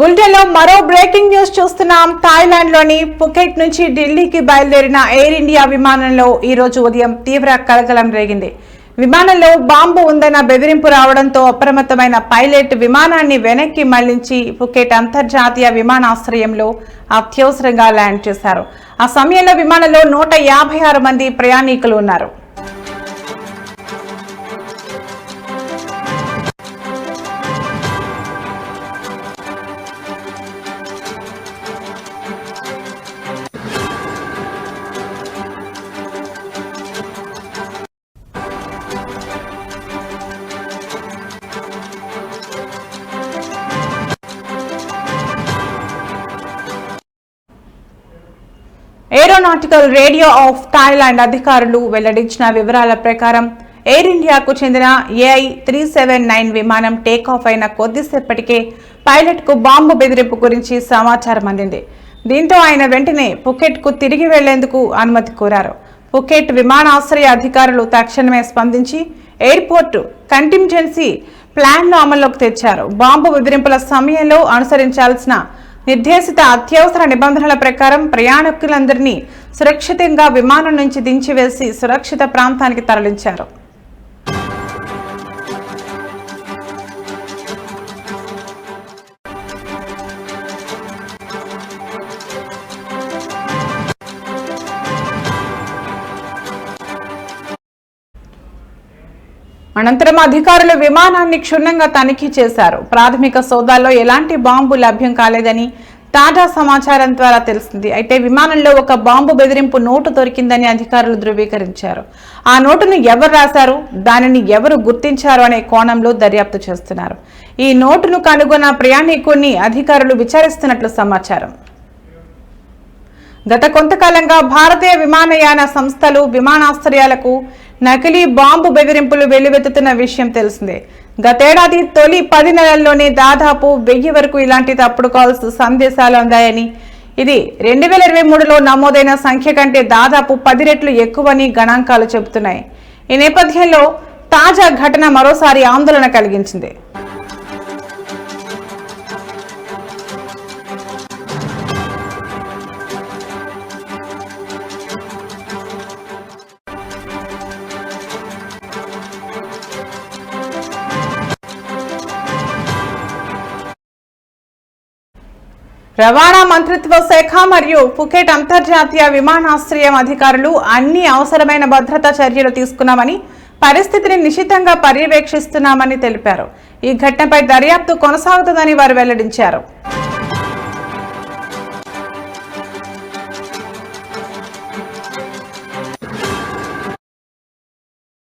బులెటిన్లో మరో breaking news చూస్తున్నాం. థాయిలాండ్లోని ఫుకెట్ నుంచి ఢిల్లీకి బయలుదేరిన ఎయిర్ ఇండియా విమానంలో ఈ రోజు ఉదయం తీవ్ర కలకలం రేగింది. విమానంలో బాంబు ఉందన్న బెదిరింపు రావడంతో అప్రమత్తమైన పైలట్ విమానాన్ని వెనక్కి మళ్లించి ఫుకెట్ అంతర్జాతీయ విమానాశ్రయంలో అత్యవసరంగా ల్యాండ్ చేశారు. ఆ సమయంలో విమానంలో 156 మంది ప్రయాణికులు ఉన్నారు. ఏరోనాటికల్ రేడియో ఆఫ్ థాయిలాండ్ అధికారులు వెల్లడించిన వివరాల ప్రకారం ఎయిర్ ఇండియాకు చెందిన AI-379 విమానం టేకాఫ్ అయిన కొద్దిసేపటికే పైలట్కు బాంబు బెదిరింపు గురించి సమాచారం అందింది. దీంతో ఆయన వెంటనే ఫుకెట్కు తిరిగి వెళ్లేందుకు అనుమతి కోరారు. ఫుకెట్ విమానాశ్రయ అధికారులు తక్షణమే స్పందించి ఎయిర్పోర్ట్ కంటింజెన్సీ ప్లాన్ను అమల్లోకి తెచ్చారు. బాంబు బెదిరింపుల సమయంలో అనుసరించాల్సిన నిర్దేశిత అత్యవసర నిబంధనల ప్రకారం ప్రయాణికులందరినీ సురక్షితంగా విమానం నుంచి దించివేసి సురక్షిత ప్రాంతానికి తరలించారు. అనంతరం అధికారులు విమానాన్ని క్షుణ్ణంగా తనిఖీ చేశారు. ప్రాథమిక సోదాల్లో ఎలాంటి బాంబు లభ్యం కాలేదని తాజా సమాచారం ద్వారా తెలిసింది. అయితే విమానంలో ఒక బాంబు బెదిరింపు నోటు దొరికిందని అధికారులు ధృవీకరించారు. ఆ నోటును ఎవరు రాశారు, దానిని ఎవరు గుర్తించారు అనే కోణంలో దర్యాప్తు చేస్తున్నారు. ఈ నోటును కనుగొన్న ప్రయాణికుడిని అధికారులు విచారిస్తున్నట్లు సమాచారం. గత కొంతకాలంగా భారతీయ విమానయాన సంస్థలు విమానాశ్రయాలకు నకిలీ బాంబు బెదిరింపులు వెల్లువెత్తుతున్న విషయం తెలిసిందే. గతేడాది తొలి 10 నెలల్లోనే దాదాపు 1000 వరకు ఇలాంటి తప్పుడు కాల్స్ సందేశాలు అందాయని, ఇది 2023లో నమోదైన సంఖ్య కంటే దాదాపు 10 రెట్లు ఎక్కువని గణాంకాలు చెబుతున్నాయి. ఈ నేపథ్యంలో తాజా ఘటన మరోసారి ఆందోళన కలిగించింది. రవాణా మంత్రిత్వ శాఖ మరియు ఫుకెట్ అంతర్జాతీయ విమానాశ్రయం అధికారులు అన్ని అవసరమైన భద్రతా చర్యలు తీసుకున్నామని, పరిస్థితిని నిశితంగా పర్యవేక్షిస్తున్నామని తెలిపారు. ఈ ఘటనపై దర్యాప్తు కొనసాగుతుందని వారు వెల్లడించారు.